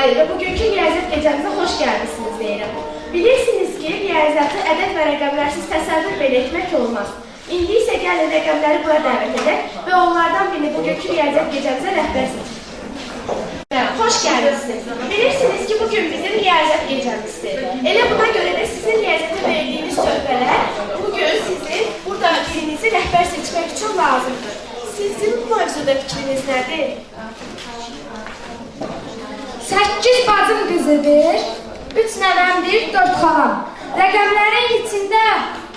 İsmail ve bugünkü riyaziyyat gecəmizə xoş gəlmişsiniz deyirəm. Bilirsiniz ki, riyaziyyatı ədəd və rəqəmlərsiz təsəvvür belə etmək olmaz. İndi isə gəlin rəqəmləri bura dəvət edək və onlardan birini bugünkü riyaziyyat gecəmizə rəhbər seçək. Xoş gəlmişsiniz. Bilirsiniz ki, bugün bizim riyaziyyat gecəmizdir. Elə buna görə də sizin riyaziyyata verdiyiniz töhfələr bugün sizin burada birinizi rəhbər seçmək üçün lazımdır. Sizin bu mövzuda fikriniz nədir? 8 bacım qızıdır, 3 nəvəmdir, 4 xalam. Rəqəmlərin içində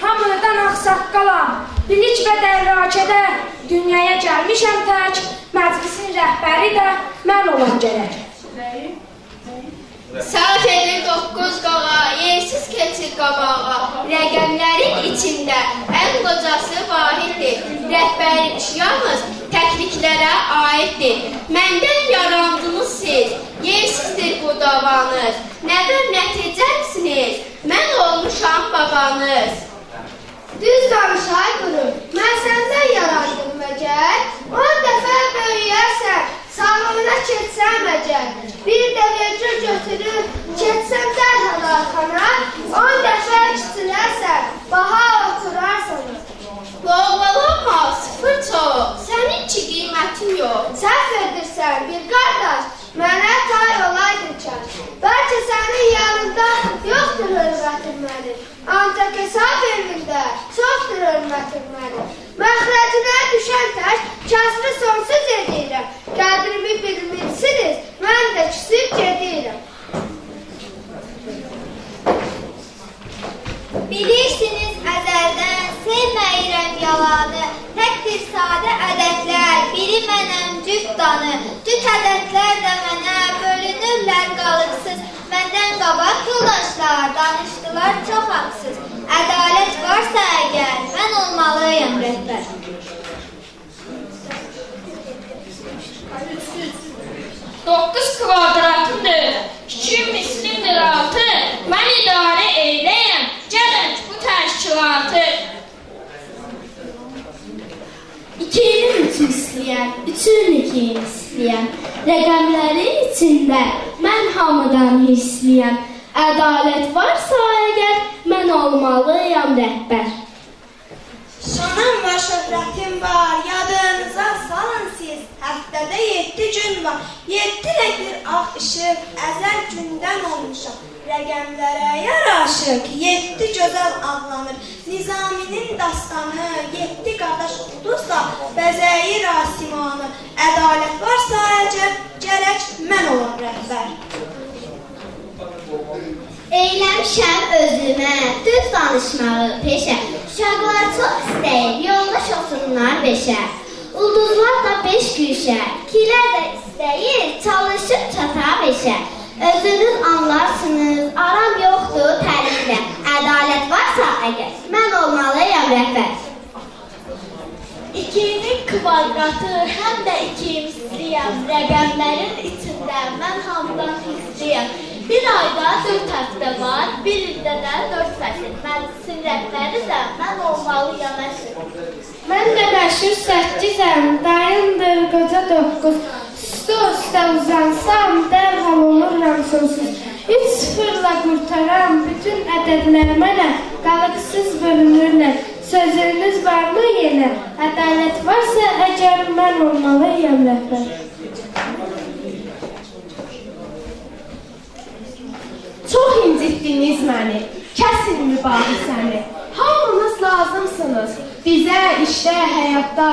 hamıdan ağsaqqalam. Bilik və dərrakədə dünyaya gəlmişəm tək, məclisin rəhbəri də mən olan gərək. Səhv edir 9 qağa, yersiz keçir qabağa. Rəqəmlərin içində ən qocası vahiddir. Rəhbərlik yalnız təkliklərə aiddir. Məndən yarandınız siz, yersizdir bu davanız. Nəvəm nəticəmsiniz, mən olmuşam babanız. Düz danış ay qurur, mən səndən yarandım məcəl. 10 dəfə böyüyərsən, sağlığına keçsən məcəl. Bir də vercə götürüb, keçsən dərhal arxana. 10 dəfə kiçilərsən, baha oturarsan. Boğulama, sıfır çox, sənin ki qiymətin yox. Səhv edirsən bir qardaş, mənə tay olaydın kar. Bəlkə sənin yanında yoxdur hörmətin mənim. Ancaq hesab evində çoxdur hörmətin mənim. Məxrəcinə düşən tək kəsri sonsuz edirəm. Qədrimi bilmirsiniz, mən də küsüb gedirəm. Bilirsiniz əzəldən sevməyirəm yalanı. Təkdir sadə ədədlər, biri mənəm cüt danı. Cüt ədədlər də mənə bölünürlər qalıqsız. Məndən qabaq yoldaşlar danışdılar çox haqsız. Ədalət varsa əgər, mən olmalıyam rəhbər. 9 kvadratındır, 2 mislidir 6. Mən idarə eyləyəm, gəlin bu təşkilatı. 2-nin 3 istəyəm, 3-ün 2 istəyəm. Rəqəmlərin içində mən hamıdan hisliyəm. Ədalət varsa əgər, mən olmalıyam rəhbər. Şanım var, şöhrətim var, yadınıza salın siz. Həftədə 7 gün var, 7 rəngli ağ işıq, əzəl gündən olmuşam. Rəqəmlərə yaraşıq, 7 gözəl ağlanır. Nizaminin dastanı, 7 qardaş ulduzla bəzəyir asimanı. Ədalət varsa əgər, gərək mən olan rəhbər. Eyləmişəm özümə, düz danışmağı peşə. Uşaqlar çox istəyir, yoldaş olsunlar beşə. Ulduzlar da 5 güşə, kilər də istəyir, çalışıb çata beşə. Özünüz anlarsınız, aram yoxdur təlimdə. Ədalət varsa əgər, mən olmalıyam rəhbər. 2-nin kvadratı, həm də 2 misliyəm. Rəqəmlərin içində mən hamıdan hisliyəm. Bir ayda 4 həftə var, bir ildə də 4 fəsil. Məclisin rəhbəri də mən olmalıyam əsr. Mən də məşhur 8-əm, dayımdır qoca 9. Üstə uzansam, dərhal oluram sonsuz. 3-0-la qurtaram, bütün ədədlər mənə qalıqsız bölünürlər. Sözünüz varmı yenə? Ədalət varsa əgər, mən olmalıyam rəhbər. Çox incitdiniz məni, kəsin mübahisəni. Hamınız lazımsınız, bizə, işdə, həyatda.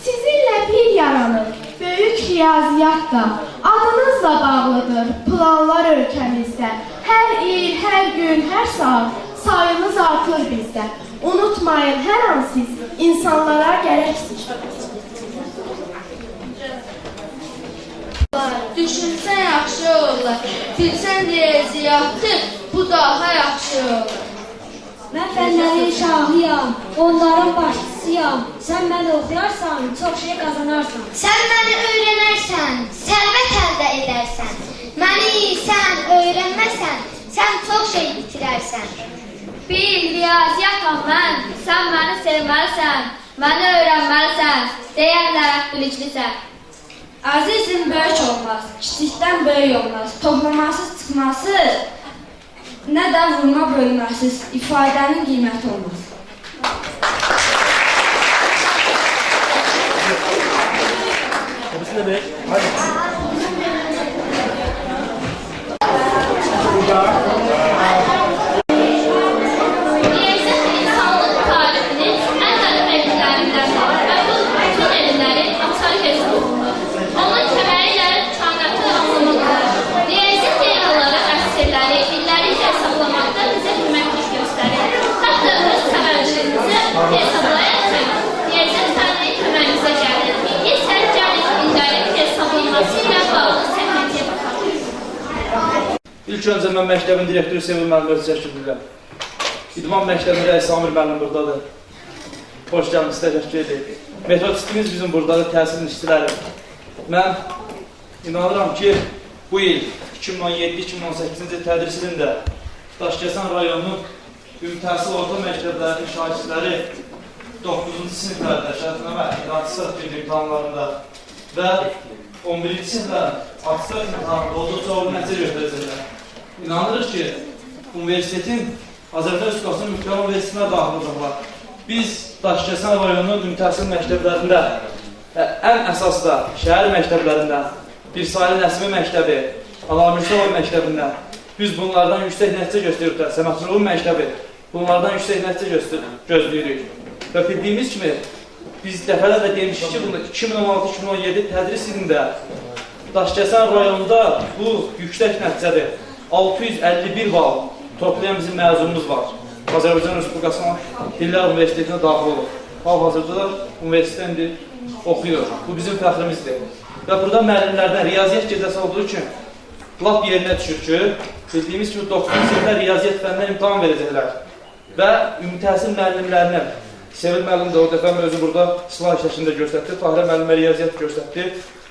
Sizinlə bir yaranır, böyük riyaziyyatla. Adınızla bağlıdır planlar ölkəmizdə. Hər il, hər gün, hər saat sayınız artır bizdə. Unutmayın, hər an siz insanlara gərəksiniz. Düşünsən yaxşı olur, bilsən riyaziyyatı, bu daha yaxşı olur. Mən fənlərin şahıyam, onların başçısıyam. Sən məni oxuyarsan, çox şey qazanarsan. Sən məni öyrənərsən, sərvət əldə edərsən. Məni sən öyrənməsən, sən çox şey bitirərsən. Bir riyaziyyatım mən, sən məni sevməlisən, məni öyrənməlisən, deyənlərə biliklisən. Azizin böyük olmaz, kiçikdən böyük olmaz. Toplamasız çıxması, nə də vurma bölməsiz, ifadənin qiyməti olmaz. Riyaziyyat insanlıq tarixinin ən əhəmiyyətlərindən və bu bütün elmlərin açar hesabıdır. Onun kəməri ilə kainatı anlamaqdır. Riyaziyyat yayğaları əsrləri, illəri hesablamaqda bizə hörmətlik göstərir. Hətta öz təvəllüdümüzü hesablayarkən riyaziyyat fənni köməyimizə gəlir. İndi isə gəlin illərin hesablanması ilə bağlı səhifəyə baxaq. İlk öncə mən məktəbin direktoru Sevil müəllimə öz təşəkkür edirəm. İdman məktəbinin rəisi Amir müəllim buradadır. Xoş gəlmişsiniz, təşəkkür edirik. Metodistimiz bizim buradadır, təhsil işçiləri. Mən inanıram ki, bu il 2017-2018-ci tədris ilində Daşkəsən rayonunun ümumi təhsil orta məktəblərinin şagirdləri 9-cu siniflərdə şərtnamə ixtisas imtahanlarında və 11-ci siniflərin ixtisas imtahanında olduqca uğurlu nəticə göstərəcəklər. İnanırıq ki, universitetin Azərbaycan Respublikasının müxtəlif universitetinə daxil olacaqlar. Biz Daşkəsən rayonunun ümumi təhsil məktəblərində ən əsas da şəhər məktəblərindən, Bir Saylı Nəsimi məktəbi, Alamürsəov məktəbindən biz bunlardan yüksək nəticə göstəririk. Səməhdullah məktəbi bunlardan yüksək nəticə gözləyirik. Və bildiyimiz kimi biz dəfələrlə demişik ki, 2016-2017 tədris ilində Daşkəsən rayonunda bu yüksək nəticədir. 651 bal toplayan bizim məzunumuz var. Azərbaycan Respublikasının Dillər Universitetinə daxil olur. Hal-hazırda da universitetdə oxuyur. Bu bizim fəxrimizdir. Və burada müəllimlərdən riyaziyyat gecəsi olduğu üçün lap yerinə düşür ki, bildiyimiz kimi 9-cu siniflər riyaziyyat fənnindən imtahan verəcəklər. Və ümumi təhsil müəllimlərinə, Sevil müəllim də o dəfə özü burada slay şəklində göstərdi, Tahirə müəllimə riyaziyyat göstərdi.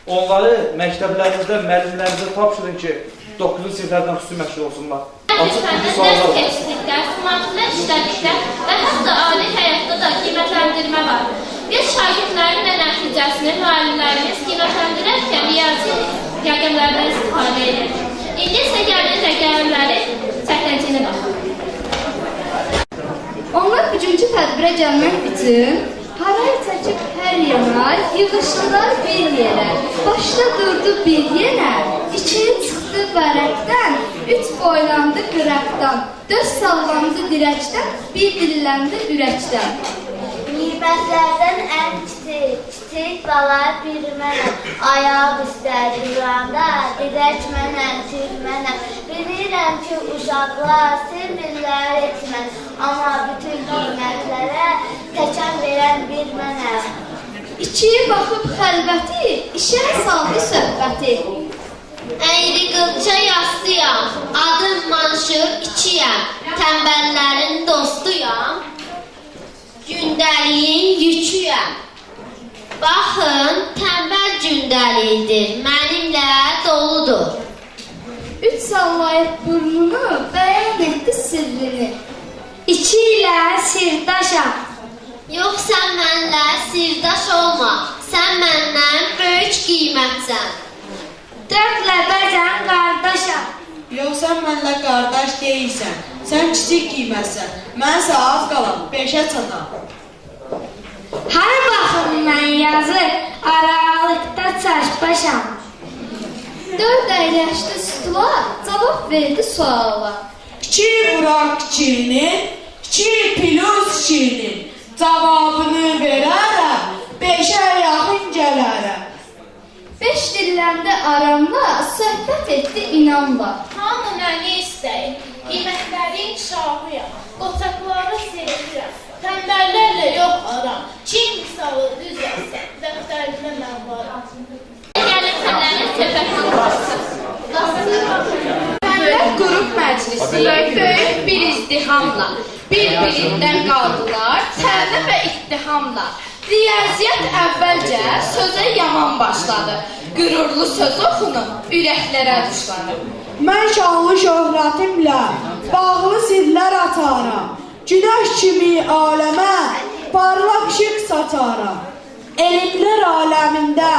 Onları məktəblərimizdə, müəllimlərimizə tapşırın ki, 9-cu siniflərdən xüsusi məşğul olsunlar. Açıq bilgi suallar var. Keçdikdə, smartlar işlədikdə və hətta ali həyatda da qiymətləndirmə var. Biz şagirdlərin də nəticəsini müəllimlərimiz qiymətləndirərkən riyazi rəqəmlərdən istifadə edir. İndi isə gəlin rəqəmlərin çətinliyinə baxaq. Onlar bugünkü tədbirə gəlmək üçün parayı çəkib hər yana, yığışdılar bir yerə. Başda durdu bir yenə, içeri çıxdı vərəqdən, 3 boylandı qıraqdan, 4 sallandı dirəkdən, bir dilləndi ürəkdən. Nimətlərdən ən kiçik bala bir mənəm, ayaq üstə duranda, dirək mənəm, tir mənəm. Bilirəm ki, uşaqlar sevirlər etmən, amma bütün qiymətlərə təkən verən bir mənəm. İkiyə baxıb xəlvəti, işə saldı söhbəti. Əyri qılça yastıyam, adım Manşur 2-yəm, tənbəllərin dostuyam, gündəliyin yüküyəm. Baxın, tənbəl gündəlikdir, mənimlə doludur. 3 sallayıb burnunu, bəyan etdi sirrini. 2 ilə sirdaşam. Yox, sən mənlə sirdaş olma, sən məndən böyük qiymətsən. 4 ilə bəcən qardaşam. Yox, sən mənlə qardaş deyilsən, sən kiçik qiymətsən, mənsə az qalan 5-ə çatan. Hər baxım mən yazır, aralıqda çaşbaşam. 4 əyləşdi stula, cavab verdi suala. 2 vuraq kiçinin, 2 plus kiçinin, cavabını verərəm, 5-ə yaxın gələrəm. 5 dilləndə aramla, söhbət etdi inamla. Hamı məni istəyir, qiymətlərin şahıyam, qoçaqları sevirəm, tənbəllərlə yox aram, kim misalı düz yazsa, dəftərimə mən varam. Gəlin fənlərin söhbətini Fənlər qrup məclisi böyük bir izdihamla, bir-birindən qaldılar, təvə və ittihamla. Riyaziyyat əvvəlcə sözə yaman başladı, qürurlu söz oxunub ürəklərə düşladı. Mən şanlı şöhrətimlə bağlı sirlər atarım, günəş kimi aləmə parlaq işıq saçaram. Elmlər aləmində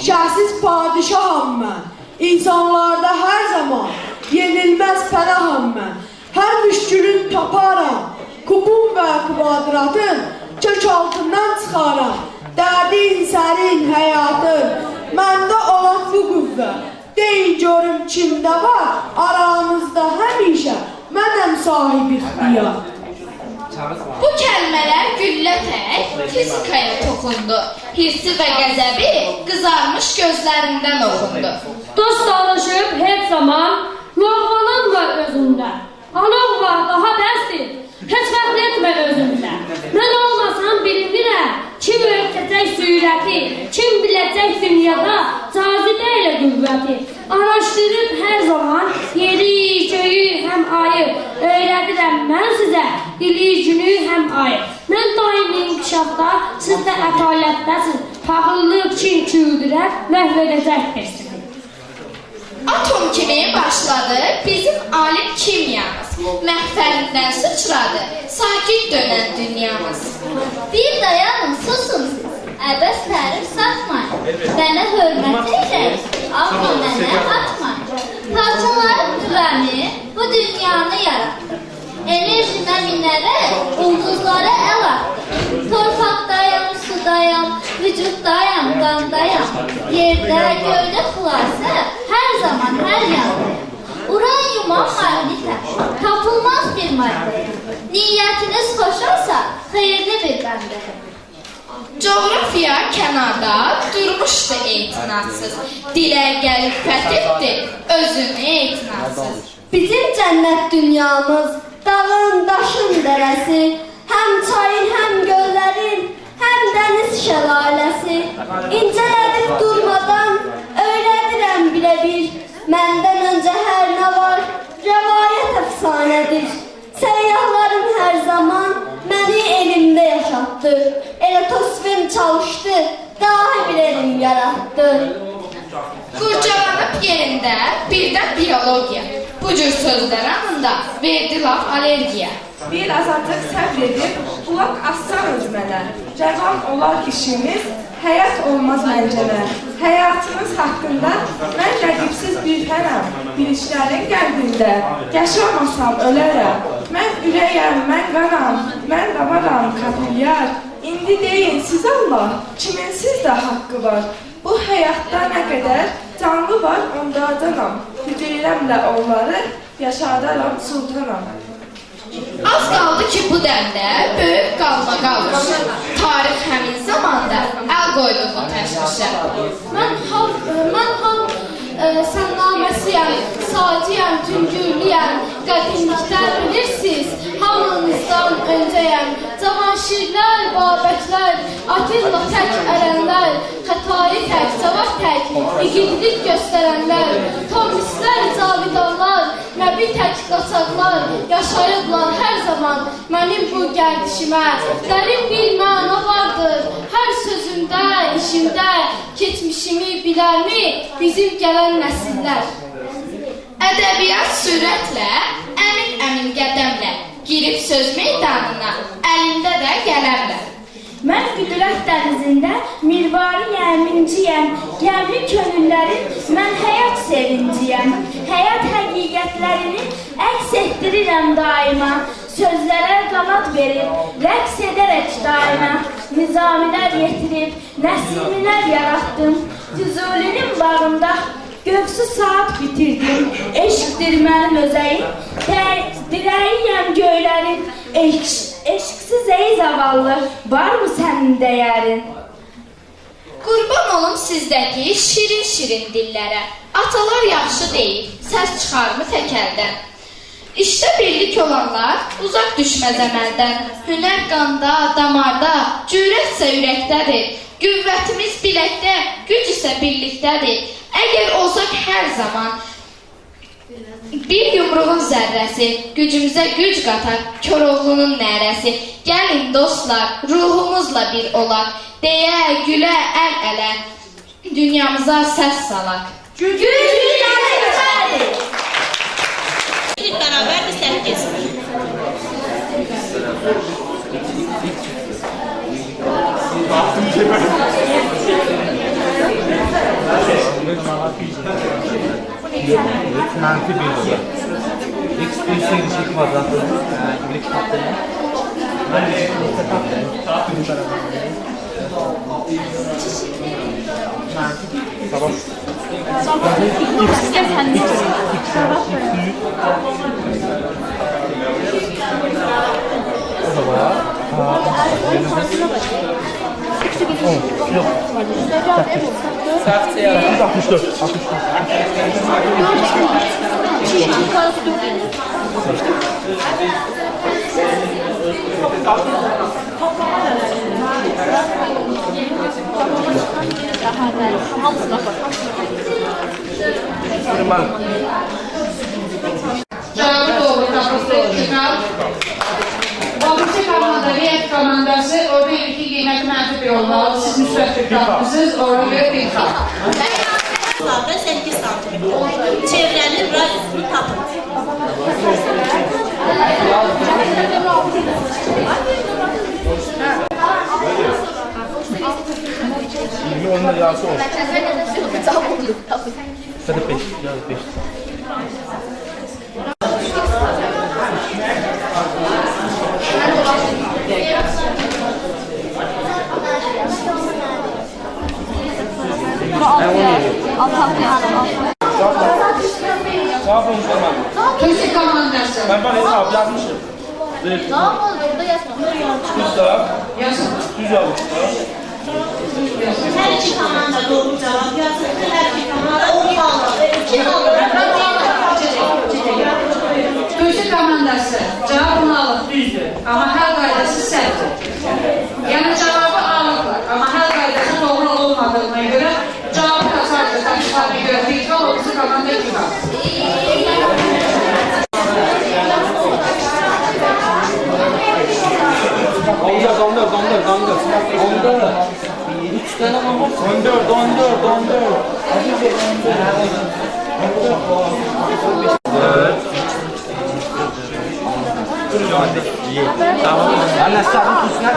şəhsiz padişaham mən. İnsanlarda hər zaman yenilməz pənaham mən. Hər müşkülün taparam, kubun və kvadratın kök altından çıxaram. Dərdin, sərin həyatın, məndə olan bu qüvvə. Deyin görüm kimdə var, aramızda həmişə mənəm sahibi ixtiyar. Bu kəlmələr güllə tək fizikaya toxundu. Hirsi və qəzəbi qızarmış gözlərindən oxundu. Dost danışıb heç zaman lovğalanma özündə. Alov var daha bəsdir, heç vaxt etmə özündə. Mən olmasam bilinirəm, kim öyrətəcək sürəti, kim biləcək dünyada cazibə ilə qüvvəti. Araşdırıb hər zaman yeri, göyü, həm ayı öyrədirəm mən sizə, dili, günü, həm ayı. Mən daimi inkişafda, siz də ətalətdəsiz. Paxıllıq, kin, küldürər, məhv edəcəkdir sizi. Atom kimi başladı bizim alim kimyamız. Məhfəlindən sıçradı sakit dönən dünyamız. Bir dayanın, susun siz. Əbəs tərif satmayın. Mənə hörmət edin, amma mənə atmayın. Parçaların düvəni bu dünyanı yarattı. Enerjimə minərək ulduzlara əl attı. Torpaqdayam, sudayam, vücuddayam, qandayam. Yerdə, göydə xülasə, hər zaman, hər yanda. Uranyuma magnitə, tapılmaz bir maddə. Niyyətiniz xoş olsa, xeyirli bir bəndədir. Coğrafiya kənarda durmuşdu etinadsız. Dilə gəlib fəthetdi özünü etinadsız. Bizim cənnət dünyamız, dağın, daşın dərəsi, həm çayın, həm göllərin, həm dəniz şəlaləsi. İncələdib durmadan, öyrədirəm bilə-bir, məndən öncə hər nə var, rəvayət əfsanədir. Səyyahlarım hər zaman məni elimdə yaşatdı. Eratosfen çalışdı, dahi bir elim yarattı. Qurcalanıb yerində birdən biologiya. Bu cür sözlər anında verdi laf allergiya. Bir azadlıq səbr edib, qulaq assanız mənə. Cavan olar işimiz, həyat olmaz məncənə. Həyatınız haqqında mən rəqibsiz bir fənəm. Bilişlərin qəlbində, yaşamasam ölərəm. Mən ürəyəm, mən qanam, mən qabaram, kapilyar. İndi deyin siz Allah, kimin sizdə haqqı var? Bu həyatda nə qədər canlı var onlardanam. Güdürləmlə onları yaşadaram sultanam. Az qaldı ki bu dəndə böyük qalma qalmış. Tarix həmin zamanda əl qoydu bu təşvişə. Mən halk sənnaməsiyəm, saciyəm, tüngürlüyəm, qədimlikdən bilirsiniz, hamınızdan öncəyəm. Cavanşirlər, babəklər, Atilla tək ərənlər, Xətayı tək, Cavad tək, igidlik göstərənlər, Tomistlər, Cavidanlar, Nəbi tək qaçaqlar, yaşayıblar hər zaman mənim bu gəldişimə. Dərin bir məna vardır, hər sözümdə, işimdə, keçmişimi bilərmi bizim gələn nəsillər? Ədəbiyyat sürətlə, əmin qədəmlə girib söz meydanına, əlində də qələmlə. Mən qüdrət dənizində mirvariyəm, inciyəm, gəmli könüllərin mən həyat sevinciyəm. Həyat həqiqətlərini əks etdirirəm daima, sözlərə qanat verib, rəqs edərək daima. Nizamilər yetirib, nəsimlər yarattım, Füzulinin bağında göksü saat bitirdim. Eşqdir mənim özəyim, dirəyiyəm göylərin, eşqsiz ey zavallı, var mı sənin dəyərin? Qurban olum sizdəki şirin dillərə. Atalar yaxşı deyil, səs çıxarmı təkəldən. İşdə birlik olanlar uzaq düşməz əməldən. Hünər qanda, damarda, cürətsə ürəkdədir. Qüvvətimiz biləkdə, güc isə birlikdədir. Əgər olsaq hər zaman bir yumruğun zərrəsi, gücümüzə güc qataq, Koroğlunun nərəsi. Gəlin dostlar, ruhumuzla bir olaq, deyə, gülə, əl-ələ, dünyamıza səs salaq. Bərabərdir 8. Mənfi 1 olur. X büyüsün 2 kvadratı. Bir kitabda ne? Tamam. O da bayağı. Yok. Səhv sayaraq. 64. Cevabı doğru tapısı çıkar. Babıcı komandası, komandası orada iki kıymeti mənfi bir olmalı. Siz müsbət tapmışsınız, orada bir kal. Mesafe 8 santimetre. Çevrenin radyusunu tapın. Onunla yazı olsun. Hadi 5. Yaz 5. Cevap olmuş olmadı. Türk komandası. Ben bana hesap yazmışım. Ne olmalı burada yazma. Düz cevap. Yazın. Düz cevap. Her iki komanda doğru cevap yazın. Her iki komanda olmalı. Kim olur? Türk komandası. Cevabını alıb düzdür. Ama hər qaydası səhvdir. Yəni cevabı alıblar. Ama hər qaydası doğru olmadığına göre cevabı kasardır. Takiplarına göre bir kal, o bizi komanda iki kal. Dondur. 3 tane mi var? Dondur. Tamam. Anne sarı kusuna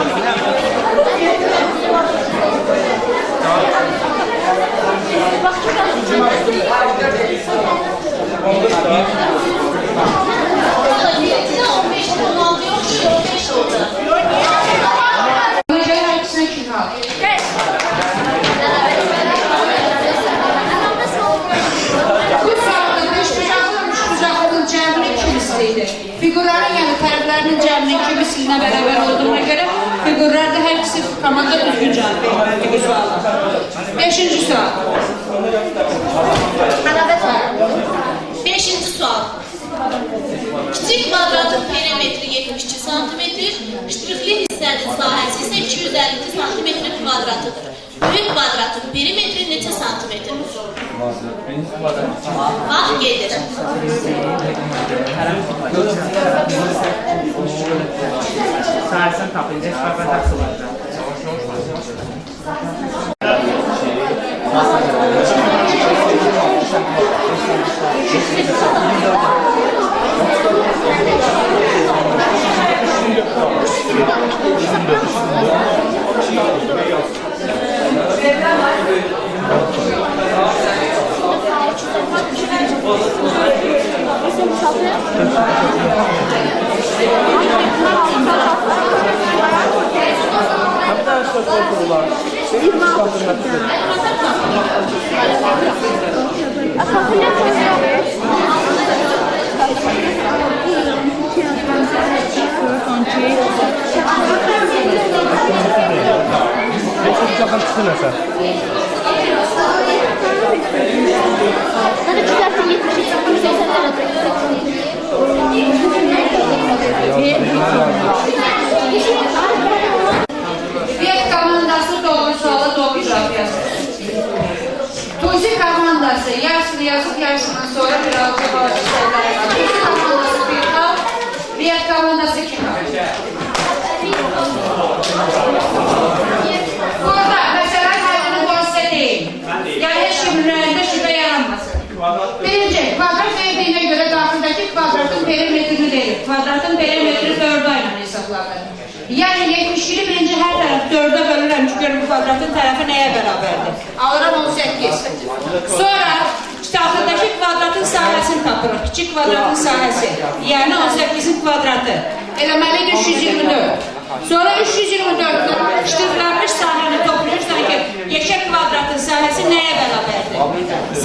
Ona göre her ikisine iki kal. Bu sırada 5 bucaqlı 3 bucaqlının cəminin kimisiydi. Figurların yəni tərəflərinin cəminin kimisiyle beraber olduğuna göre figurlarda her ikisi komanda düzgün cevap verir bu suala. 5. sual. Beşinci sual. Kiçik kvadratın perimetri 72 cm, ştrixli hissənin sahəsi isə 252 cm kvadratıdır. Böyük kvadratın perimetri neçə santimetrdir? Vaxt gedir. Sahasını tapınca kvadrat olacaq. Viyet komandası doğru suala doğru cevap yazır. Tuzi komandası yarısını yazıp yarısından sonra bir altı bazı sorular var. Tuzi komandası bir kal, Viyet komandası iki kal. Burada mesela kaydını bu size değil. Yani hiç kimin önünde şüphe yaranmasın. Birinci, kvadrat verdiğine göre dahildeki kvadratın perimetrini verir. Kvadratın perimetri 4 ayla hesaplanır. Yani 71'i birinci her taraf 4'e bölürəm ki, görün bu kvadratın tərəfi nəyə bərabərdir? Alıram 18. Sonra İşte axırdakı kvadratın sahəsini tapırıq. Kiçik kvadratın sahəsi. Yəni 18-in kvadratı. Eləməli 324. Sonra 324-dən iştiqlənmiş sahəni toplayırsan ki, yekə kvadratın sahəsi nəyə bərabərdir?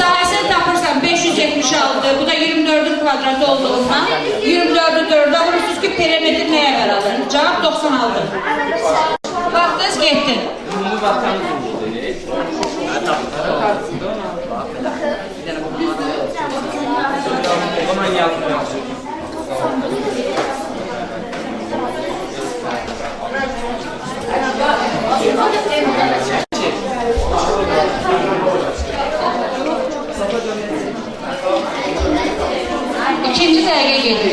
Sahəsini tapırsan 576, bu da 24-ün kvadratı olduğundan 24-ü 4-ə vurursunuz ki, perimetr nəyə bərabərdir? Cavab 96. Vaxtınız getdi. İkinci dəqiqə gedir.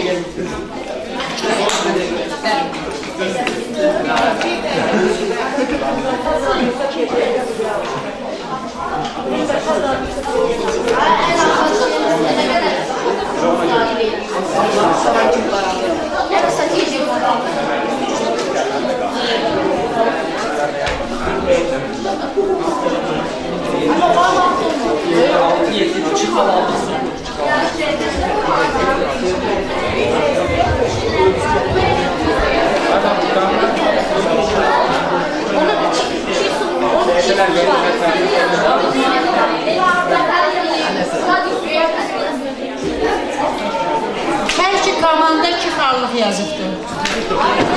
Hər iki komanda 2 xallıq yazıbdır.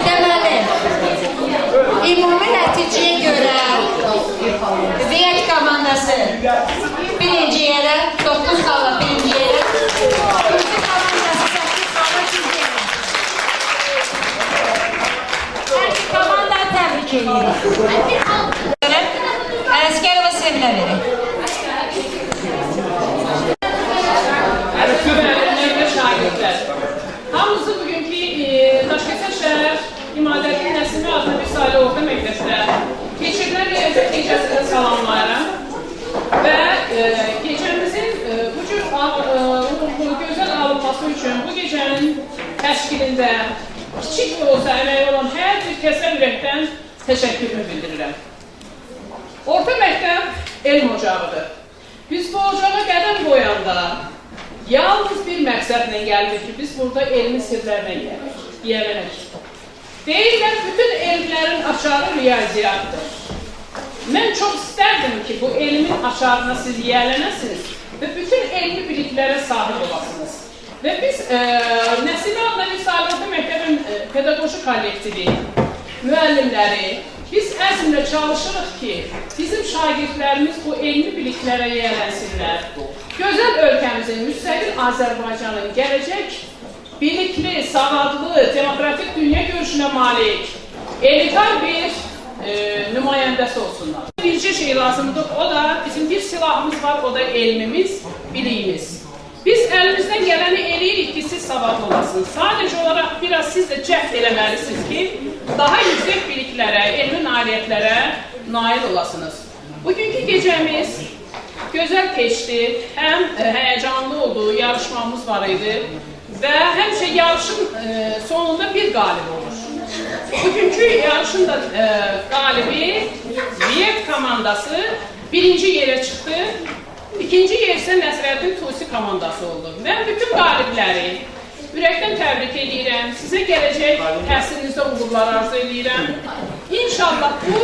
Deməli, ümumi nəticəyə görə Viyet komandası birinci yerə, 9 xalla birinci yerə, ikinci komandası 8 xalla ikinci yerə. Hər iki komandanı təbrik edirik. Ələskər və Sevinə verir. Hamımızı bugünkü Daşkəsən şəhər İmadəddin Nəsimi adlı bir sayılı orta məktəbdə keçirilən gecəsində salamlayıram və gecəmizin bu cür gözəl alınması üçün bu gecənin təşkilində kiçik də olsa əməyi olan hər bir kəsə ürəkdən təşəkkürümü bildirirəm. Orta məktəb elm ocağıdır. Biz bu ocağa qədəm qoyanda yalnız bir məqsədlə gəldik ki, biz burada elmin sirlərinə yiyələnək. Deyirlər, bütün elmlərin açarı riyaziyyatdır. Mən çox istərdim ki, bu elmin açarına siz yiyələnəsiniz və bütün elmi biliklərə sahib olasınız. Və biz Nəsimi adlı bir sayılı məktəbin pedaqoji kollektivi, müəllimləri, biz əzmlə çalışırıq ki, bizim şagirdlərimiz bu elmi biliklərə yiyələnsinlər. Gözəl ölkəmizin, müstəqil Azərbaycanın gələcək, bilikli, savadlı, demokratik dünya görüşünə malik, elitar bir nümayəndəsi olsunlar. Birinci şey lazımdır, o da bizim bir silahımız var, o da elmimiz, biliyimiz. Biz əlimizdən gələni eləyirik ki, siz savadlı olasınız. Sadəcə olaraq biraz siz də cəhd eləməlisiniz ki, daha yüksək biliklərə, elmi nailiyyətlərə nail olasınız. Bugünkü gecəmiz gözəl keçdi, həm həyəcanlı oldu, yarışmamız var idi və həmişə yarışın sonunda bir qalib olur. Bugünkü yarışın da qalibi Viyet komandası birinci yerə çıxdı, ikinci yer isə Nəsrəddin Tusi komandası oldu. Mən bütün qalibləri ürəkdən təbrik edirəm, sizə gələcək təhsilinizdə uğurlar arzu edirəm. İnşallah bu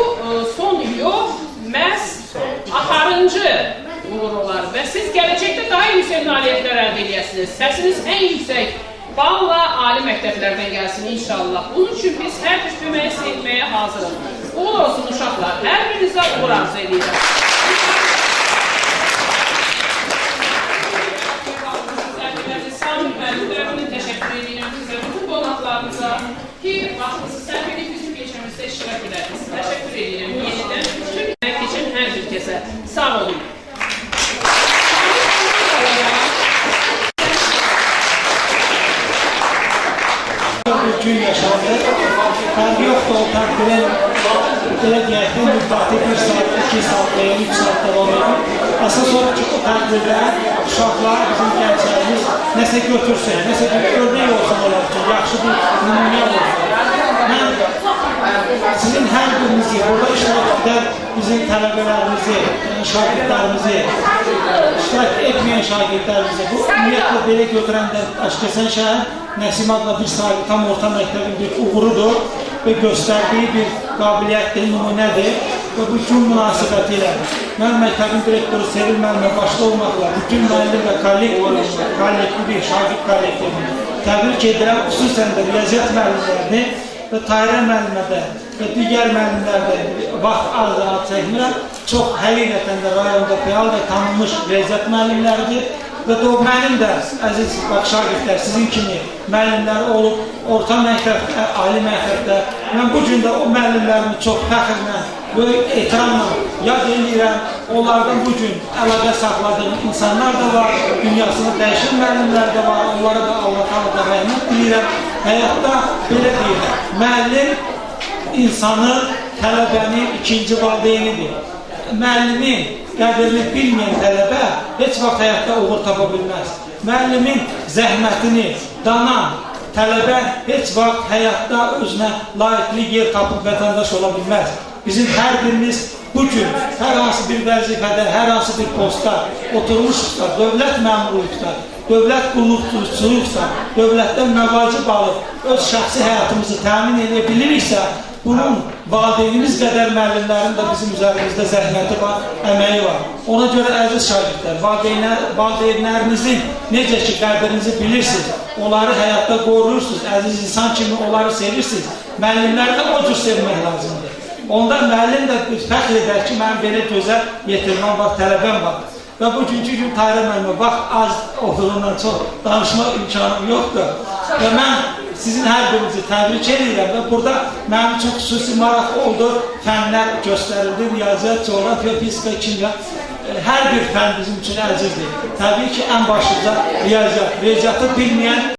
son yox, məhz axarıncı uğur olar və siz gələcəkdə daha yüksək nailiyyətlər əldə edəsiniz. Səsiniz ən yüksək balla ali məktəblərdən gəlsin inşallah. Bunun üçün biz hər bir köməyə etməyə hazırıq. Uğur olsun uşaqlar, hər birinizə uğur arzu edirəm. Təşəkkür edirəm sizə, bütün qonaqlarınıza ki, vaxtınızı sərf edib bizim gecəmizdə iştirak edərsiniz. Təşəkkür edirəm yenidən. Bütün keçən hər bir kəsə sağ olun. Bir gün yaşandı. Fərqi yoxdur, o tədbirin belə deyək ki, müddəti 1 saat, 2 saat və 3 saat davam edir. Əsas olaraq ki, o tədbirdə uşaqlar, bizim gənclərimiz nəsə götürsün, nəsə bir örnek olsun olar ki, yaxşı bir nümunə olsun. mən sizin hər birinizi, burada iştirak edən bizim tələbələrimizi, şagirdlərimizi, iştirak etməyən şagirdlərimizi, bu ümumiyyətlə belə götürəndə Daşkəsən şəhər Nəsim adlı bir sahibi tam orta məktəbin bir uğurudur və göstərdiyi bir qabiliyyətli nümunədir və bu gün münasibəti ilə mən məktəbin direktoru Sevil müəllimə başda olmaqla bütün müəllim və kollektivi, şagird kollektivini təbrik edirəm, xüsusən də riyaziyyat müəllimlərini və Tahirə müəllimə də və digər müəllimlərdə vaxt az çəkmirəm. Çox həqiqətən də rayonda fəal və tanınmış riyaziyyat müəllimləridir və də o mənim də əziz şagirdlər, sizin kimi müəllimlər olub, orta məktəbdə, ali məktəbdə. Mən bu gün də o müəllimlərimi çox fəxrlə, böyük ehtiramla yad edirəm. Onlardan bu gün əlaqə saxladığım insanlar da var, dünyasını dəyişən müəllimlər də var, onlara da Allah-u da rəhmət diləyirəm. Həyatda belə deyir, müəllim insanın, tələbənin ikinci valideynidir. Müəllimin qədrini bilməyən tələbə heç vaxt həyatda uğur tapa bilməz. Müəllimin zəhmətini danan tələbə heç vaxt həyatda özünə layiqli yer tapıb vətəndaş ola bilməz. Bizim hər birimiz bugün hər hansı bir vəzifədə, hər hansı bir postda oturmuşsa, dövlət məmurluqda, dövlət qulluqçuluqsa, dövlətdən məvacib alıb öz şəxsi həyatımızı təmin edə biliriksə, bunun valideynimiz qədər müəllimlərin də bizim üzərimizdə zəhməti var, əməyi var. Ona görə əziz şagirdlər, valideynlərinizin necə ki qədrinizi bilirsiniz, onları həyatda qoruyursunuz, əziz insan kimi onları sevirsiniz, müəllimləri də o cür sevmək lazımdır. Onda müəllim də fəxr edər ki, mənim belə gözəl yetirməm var, tələbəm var. Və bugünkü gün Tahirə müəllimə vaxt az olduğundan çox danışmaq imkanım yoxdur. Və mən sizin hər birinizi təbrik edirəm və burada mənim üçün xüsusi maraq oldu. Fənlər göstərildi, riyaziyyat, coğrafiya, fizika, kimya. Hər bir fən bizim üçün əzizdir. Təbii ki, ən başlıca riyaziyyat. Riyaziyyatı bilməyən